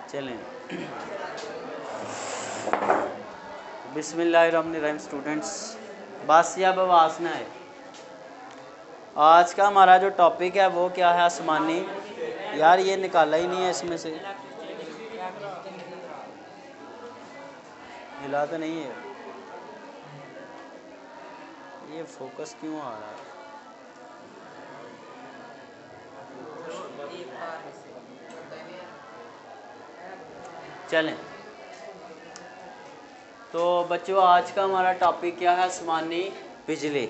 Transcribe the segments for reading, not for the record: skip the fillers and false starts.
चलें। बिस्मिल्लाहिर्रहमानिर्रहीम स्टूडेंट्स, बस या बवास ना है। आज का हमारा जो टॉपिक है वो क्या है? आसमानी। यार ये निकाला ही नहीं है इसमें से, हिला तो नहीं है। ये फोकस क्यों आ रहा है? चलें तो बच्चों, आज का हमारा टॉपिक क्या है? आसमानी बिजली।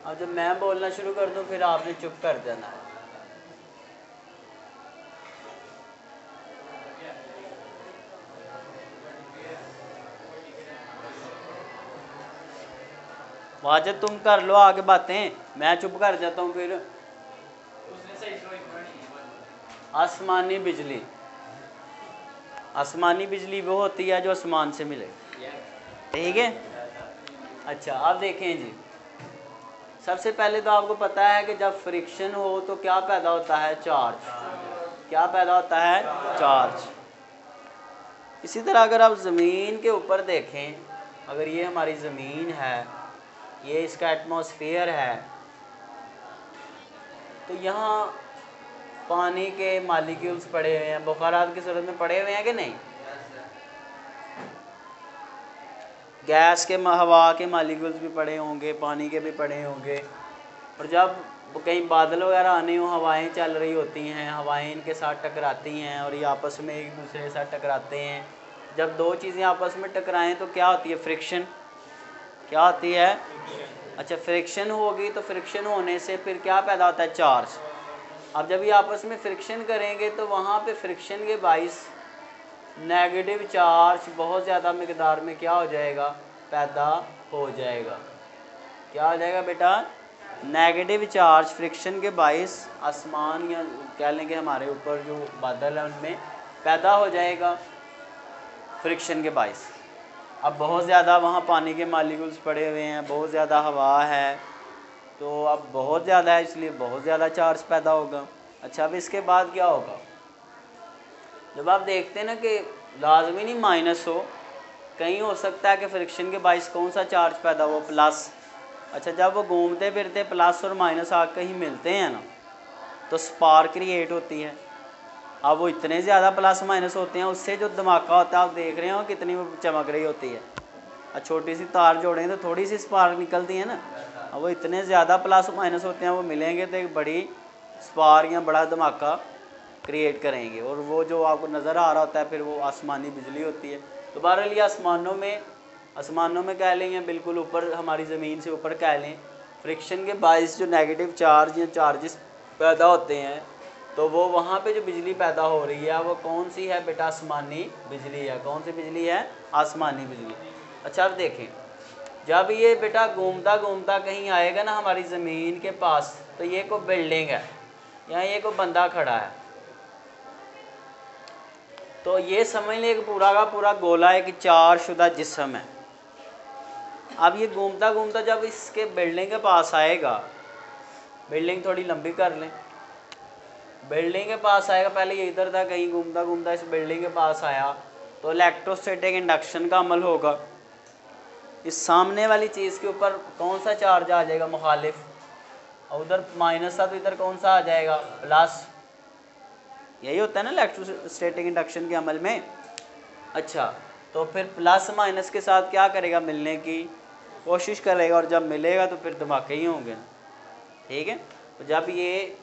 अब जब मैं बोलना शुरू कर दूं फिर आपने चुप कर देना है। वाजिद तुम कर लो आगे बातें, मैं चुप कर जाता हूँ फिर। आसमानी बिजली, आसमानी बिजली वो होती है जो आसमान से मिले, ठीक है। अच्छा अब देखें जी, सबसे पहले तो आपको पता है कि जब फ्रिक्शन हो तो क्या पैदा होता है? चार्ज। क्या पैदा होता है? चार्ज। इसी तरह अगर आप ज़मीन के ऊपर देखें, अगर ये हमारी ज़मीन है, ये इसका एटमॉस्फेयर है, तो यहाँ पानी के मालिक्यूल्स पड़े हुए हैं, बुखारात की सूरत में पड़े हुए हैं कि नहीं? गैस के, हवा के मालिक्यूल्स भी पड़े होंगे, पानी के भी पड़े होंगे। और जब कहीं बादल वगैरह आने हो, हवाएं चल रही होती हैं, हवाएं इनके साथ टकराती हैं और ये आपस में एक दूसरे के साथ टकराते हैं। जब दो चीज़ें आपस में टकराएं तो क्या होती है? फ्रिक्शन। क्या होती है? अच्छा, फ्रिक्शन होगी तो फ्रिक्शन होने से फिर क्या पैदा होता है? चार्ज। अब जब ये आपस में फ्रिक्शन करेंगे तो वहाँ पे फ्रिक्शन के बाइस नेगेटिव चार्ज बहुत ज़्यादा मकदार में क्या हो जाएगा? पैदा हो जाएगा। क्या हो जाएगा बेटा? नेगेटिव चार्ज फ्रिक्शन के बाइस आसमान या कह लें कि हमारे ऊपर जो बादल है उनमें पैदा हो जाएगा फ्रिक्शन के बाइस। अब बहुत ज़्यादा वहाँ पानी के मालिक्यूल्स पड़े हुए हैं, बहुत ज़्यादा हवा है, तो अब बहुत ज़्यादा है इसलिए बहुत ज़्यादा चार्ज पैदा होगा। अच्छा अब इसके बाद क्या होगा? जब आप देखते हैं ना कि लाजमी नहीं माइनस हो, कहीं हो सकता है कि फ्रिक्शन के बाइस कौन सा चार्ज पैदा हो? प्लस। अच्छा जब वो घूमते फिरते प्लस और माइनस आके कहीं मिलते हैं ना, तो स्पार्क क्रिएट होती है। अब वो इतने ज़्यादा प्लस माइनस होते हैं, उससे जो धमाका होता है आप देख रहे हो कितनी वो चमक रही होती है। अब छोटी सी तार जोड़ें तो थोड़ी सी स्पार्क निकलती है ना। अब वो इतने ज़्यादा प्लस माइनस होते हैं, वो मिलेंगे तो एक बड़ी स्पार्क या बड़ा धमाका क्रिएट करेंगे, और वो जो आपको नज़र आ रहा होता है फिर वो आसमानी बिजली होती है। तो बहरहाल ये आसमानों में कह लें या बिल्कुल ऊपर हमारी ज़मीन से ऊपर कह लें, फ्रिक्शन के बाइस जो नेगेटिव चार्ज या चार्जेस पैदा होते हैं, तो वो वहाँ पे जो बिजली पैदा हो रही है वो कौन सी है बेटा? आसमानी बिजली है। कौन सी बिजली है? आसमानी बिजली। अच्छा अब देखें, जब ये बेटा घूमता घूमता कहीं आएगा ना हमारी ज़मीन के पास, तो ये कोई बिल्डिंग है या ये कोई बंदा खड़ा है, तो ये समझ लें कि पूरा का पूरा गोला एक चार्ज शुदा जिस्म है। अब ये घूमता घूमता जब इसके बिल्डिंग के पास आएगा, बिल्डिंग थोड़ी लंबी कर लें, बिल्डिंग के पास आएगा, पहले ये इधर था, कहीं घूमता घूमता इस बिल्डिंग के पास आया तो इलेक्ट्रोस्टैटिक इंडक्शन का अमल होगा। इस सामने वाली चीज़ के ऊपर कौन सा चार्ज आ जाएगा? मुखालिफ। और उधर माइनस था तो इधर कौन सा आ जाएगा? प्लस। यही होता है ना इलेक्ट्रोस्टैटिक इंडक्शन के अमल में। अच्छा तो फिर प्लस माइनस के साथ क्या करेगा? मिलने की कोशिश करेगा, और जब मिलेगा तो फिर धमाके ही होंगे, ठीक है। तो जब ये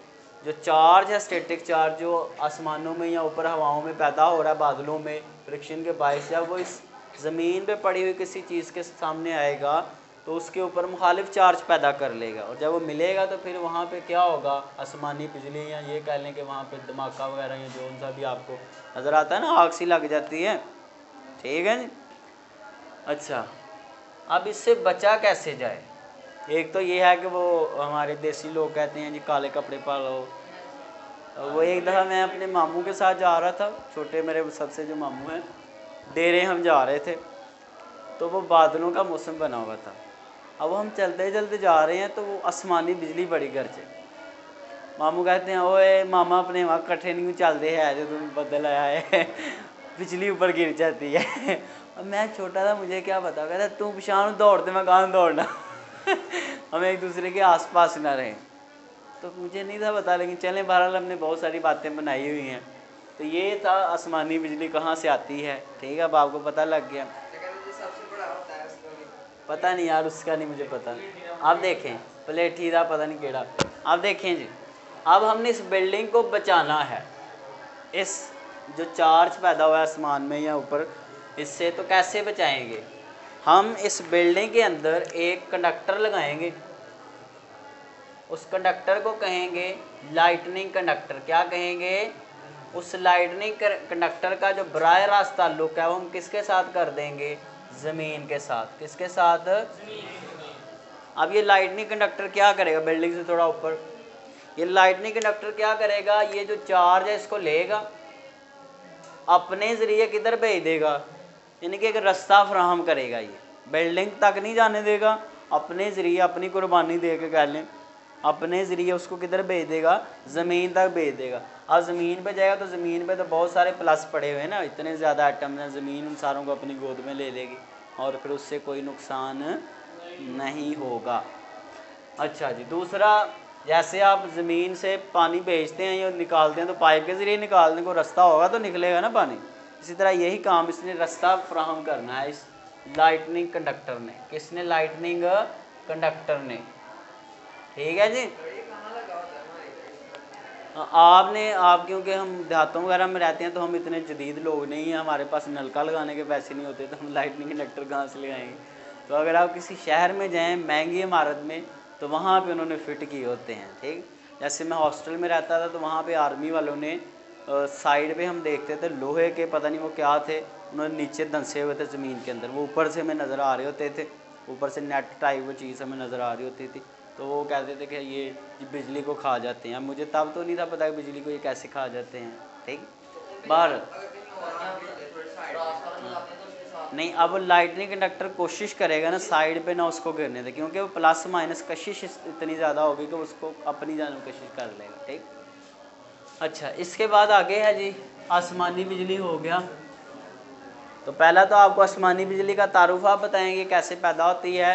जो चार्ज है, स्टैटिक चार्ज जो आसमानों में या ऊपर हवाओं में पैदा हो रहा है बादलों में फ्रिक्शन के बायस, जब वो इस ज़मीन पे पड़ी हुई किसी चीज़ के सामने आएगा तो उसके ऊपर मुखालिफ चार्ज पैदा कर लेगा, और जब वो मिलेगा तो फिर वहाँ पे क्या होगा? आसमानी बिजली, या ये कह लें कि वहाँ पे धमाका वगैरह या जो सा भी आपको नज़र आता है ना, आग सी लग जाती है, ठीक है जी। अच्छा अब इससे बचा कैसे जाए? एक तो ये है कि वो हमारे देसी लोग कहते हैं जी काले कपड़े पालो। वो एक दफ़ा मैं अपने मामू के साथ जा रहा था, छोटे मेरे सबसे जो मामू हैं, डेरे हम जा रहे थे, तो वो बादलों का मौसम बना हुआ था। अब हम चलते चलते जा रहे हैं तो वो आसमानी बिजली बड़ी गरजे। मामू कहते हैं ओए मामा अपने वहाँ कट्ठे नहीं चलते है जो तुम बदल आया है बिजली ऊपर गिर जाती है। अब मैं छोटा था, मुझे क्या पता, कहता तू पिछाड़ दौड़ते मैं कहाँ दौड़ना हम एक दूसरे के आसपास ना रहें। तो मुझे नहीं था पता, लेकिन चलें बहरहाल हमने बहुत सारी बातें बनाई हुई हैं। तो ये था आसमानी बिजली कहाँ से आती है, ठीक है। अब आपको पता लग गया। पता नहीं यार, उसका नहीं मुझे पता। आप देखें प्लेट ही था, पता नहीं केड़ा। आप देखें जी, अब हमने इस बिल्डिंग को बचाना है। इस जो चार्ज पैदा हुआ है आसमान में या ऊपर, इससे तो कैसे बचाएंगे? हम इस बिल्डिंग के अंदर एक कंडक्टर लगाएंगे। उस कंडक्टर को कहेंगे लाइटनिंग कंडक्टर। क्या कहेंगे? उस लाइटनिंग कंडक्टर का जो बराह रास्त ताल्लुक है वो हम किसके साथ कर देंगे? ज़मीन के साथ। किसके साथ? अब ये लाइटनिंग कंडक्टर क्या करेगा? बिल्डिंग से थोड़ा ऊपर ये लाइटनिंग कंडक्टर क्या करेगा? ये जो चार्ज है इसको लेगा, अपने ज़रिए किधर भेज देगा, यानी कि एक रास्ता फ्राहम करेगा। ये बिल्डिंग तक नहीं जाने देगा, अपने ज़रिए अपनी कुर्बानी दे के कह लें, अपने ज़रिए उसको किधर भेज देगा? ज़मीन तक भेज देगा। अब ज़मीन पे जाएगा तो ज़मीन पे तो बहुत सारे प्लस पड़े हुए हैं ना, इतने ज़्यादा एटम हैं। ज़मीन उन सारों को अपनी गोद में ले लेगी और फिर उससे कोई नुकसान नहीं होगा। अच्छा जी, दूसरा, जैसे आप ज़मीन से पानी भेजते हैं या निकालते हैं तो पाइप के ज़रिए निकालने को रास्ता होगा तो निकलेगा ना पानी। इसी तरह यही काम इसने रास्ता फ्राहम करना है इस लाइटनिंग कंडक्टर ने। किसने? लाइटनिंग कंडक्टर ने। ठीक है जी। आप क्योंकि हम देहातों वगैरह में रहते हैं तो हम इतने जदीद लोग नहीं हैं, हमारे पास नलका लगाने के पैसे नहीं होते, तो हम लाइटनिंग कंडक्टर कहाँ से लगाएंगे? तो अगर आप किसी शहर में जाएं महंगी इमारत में तो वहाँ पे उन्होंने फ़िट किए होते हैं। ठीक, जैसे मैं हॉस्टल में रहता था तो वहाँ पे आर्मी वालों ने साइड पे हम देखते थे लोहे के, पता नहीं वो क्या थे, उन्होंने नीचे दंसे हुए थे ज़मीन के अंदर, वो ऊपर से हमें नज़र आ रहे होते थे, ऊपर से नेट टाइप वो चीज़ हमें नज़र आ रही होती थी। तो वो कहते थे कि ये बिजली को खा जाते हैं। मुझे तब तो नहीं था पता कि बिजली को ये कैसे खा जाते हैं। ठीक, बाहर नहीं। अब लाइटनिंग कंडक्टर कोशिश करेगा ना साइड पे ना उसको गिरने दे, क्योंकि वो प्लस माइनस कशिश इतनी ज़्यादा होगी कि उसको अपनी जानब कशिश कर लेगा। ठीक, अच्छा, इसके बाद आगे है जी आसमानी बिजली हो गया। तो पहला तो आपको आसमानी बिजली का तारुफ आप बताएंगे कैसे पैदा होती है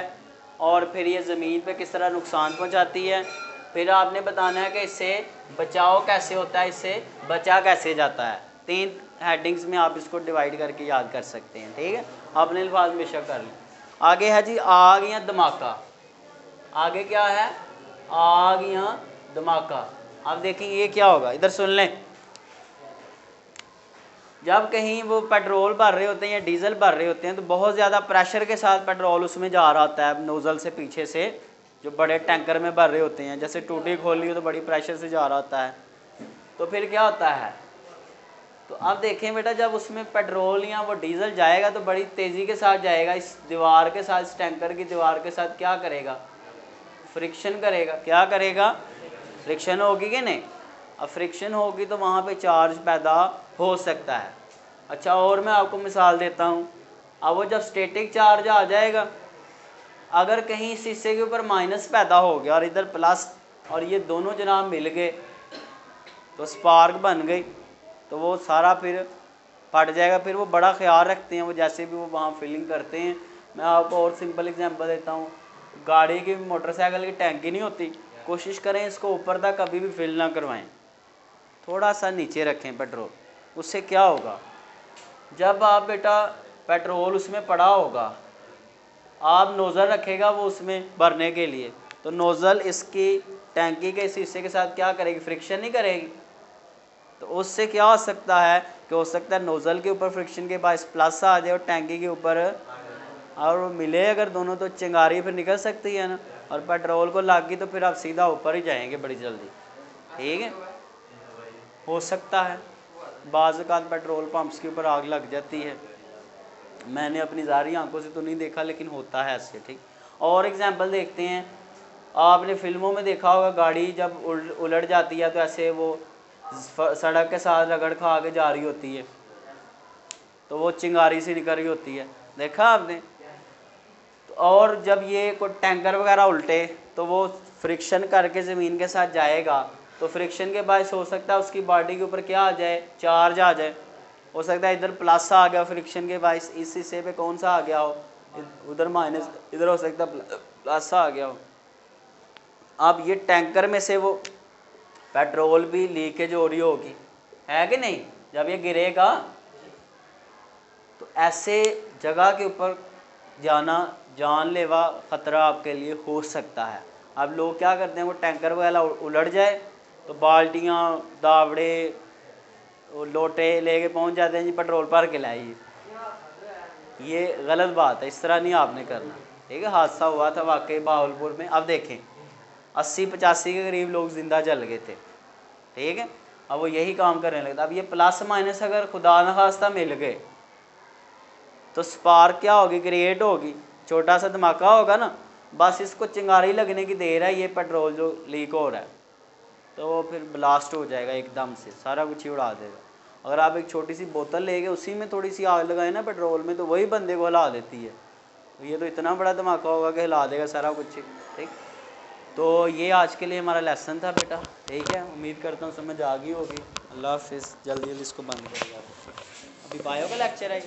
और फिर ये ज़मीन पे किस तरह नुकसान पहुंचाती है। फिर आपने बताना है कि इससे बचाव कैसे होता है, इससे बचा कैसे जाता है। 3 हेडिंग्स में आप इसको डिवाइड करके याद कर सकते हैं। ठीक है, आपने अल्फाज में शक कर लें। आगे है जी आग या धमाका। आगे क्या है? आग या धमाका। आप देखेंगे ये क्या होगा, इधर सुन लें। जब कहीं वो पेट्रोल भर रहे होते हैं या डीजल भर रहे होते हैं तो बहुत ज़्यादा प्रेशर के साथ पेट्रोल उसमें जा रहा होता है, नोज़ल से पीछे से जो बड़े टैंकर में भर रहे होते हैं, जैसे टूटी खोली हो तो बड़ी प्रेशर से जा रहा होता है। तो फिर क्या होता है? तो अब देखें बेटा, जब उसमें पेट्रोल या वो डीजल जाएगा तो बड़ी तेज़ी के साथ जाएगा, इस दीवार के साथ, इस टैंकर की दीवार के साथ क्या करेगा? फ्रिक्शन करेगा। क्या करेगा? फ्रिक्शन होगी कि नहीं? अब फ्रिक्शन होगी तो वहाँ पे चार्ज पैदा हो सकता है। अच्छा, और मैं आपको मिसाल देता हूँ। अब वो जब स्टैटिक चार्ज आ जाएगा, अगर कहीं इस हिस्से के ऊपर माइनस पैदा हो गया और इधर प्लस, और ये दोनों जनाब मिल गए तो स्पार्क बन गई, तो वो सारा फिर फट जाएगा। फिर वो बड़ा ख्याल रखते हैं वो, जैसे भी वो वहाँ फिलिंग करते हैं। मैं आपको और सिंपल एग्जांपल देता हूँ। गाड़ी की, मोटरसाइकिल की टैंकी नहीं होती, कोशिश करें इसको ऊपर तक कभी भी फिल ना करवाएं, थोड़ा सा नीचे रखें पेट्रोल। उससे क्या होगा? जब आप बेटा पेट्रोल उसमें पड़ा होगा, आप नोज़ल रखेगा वो उसमें भरने के लिए, तो नोज़ल इसकी टैंकी के इस हिस्से के साथ क्या करेगी? फ्रिक्शन नहीं करेगी। तो उससे क्या हो सकता है कि हो सकता है नोज़ल के ऊपर फ्रिक्शन के बाद प्लस आ जाए और टैंकी के ऊपर और वो मिले अगर दोनों, तो चिंगारी फिर निकल सकती है ना, और पेट्रोल को लग गई तो फिर आप सीधा ऊपर ही जाएंगे बड़ी जल्दी। ठीक है, हो सकता है। बाज़ औक़ात पेट्रोल पंप्स के ऊपर आग लग जाती है, मैंने अपनी ज़ाहिरी आंखों से तो नहीं देखा लेकिन होता है ऐसे। ठीक, और एग्जांपल देखते हैं। आपने फिल्मों में देखा होगा गाड़ी जब उलट जाती है तो ऐसे वो सड़क के साथ रगड़ खा के जा रही होती है, तो वो चिंगारी सी निकल रही होती है, देखा आपने? तो और जब ये कोई टैंकर वगैरह उल्टे तो वो फ्रिक्शन करके ज़मीन के साथ जाएगा तो फ्रिक्शन के बायस हो सकता है उसकी बॉडी के ऊपर क्या आ जाए, चार्ज आ जाए। हो सकता है इधर प्लस आ गया फ्रिक्शन के बायस, इस हिस्से पे कौन सा आ गया हो, उधर माइनस, इधर हो सकता है प्लस आ गया हो। अब ये टैंकर में से वो पेट्रोल भी लीकेज हो रही होगी, है कि नहीं, जब ये गिरेगा तो ऐसे जगह के ऊपर जाना जानलेवा ख़तरा आपके लिए हो सकता है। अब लोग क्या करते हैं, वो टैंकर वगैरह उलट जाए तो बाल्टियाँ दावड़े लोटे लेके पहुंच जाते हैं जी पेट्रोल भर के लाइए। ये गलत बात है, इस तरह नहीं आपने करना, ठीक है। हादसा हुआ था वाकई बहावलपुर में, अब देखें 80-85 के करीब लोग ज़िंदा जल गए थे, ठीक है। अब वो यही काम करने लगता। अब ये प्लस माइनस अगर खुदा न खास्ता मिल गए तो स्पार्क क्या होगी, क्रिएट होगी, छोटा सा धमाका होगा ना, बस इसको चिंगारी लगने की देर है, ये पेट्रोल जो लीक हो रहा है तो वो फिर ब्लास्ट हो जाएगा एकदम से, सारा कुछ ही उड़ा देगा। अगर आप एक छोटी सी बोतल लेके उसी में थोड़ी सी आग लगाए ना पेट्रोल में, तो वही बंदे को हिला देती है। तो ये तो इतना बड़ा धमाका होगा कि हिला देगा सारा कुछ, ठीक। तो ये आज के लिए हमारा लेसन था बेटा, ठीक है। उम्मीद करता हूँ समझ आ गई होगी। अल्लाह हाफिज़, जल्दी जल्दी इसको बंद करेगा। अभी बायो का लेक्चर है।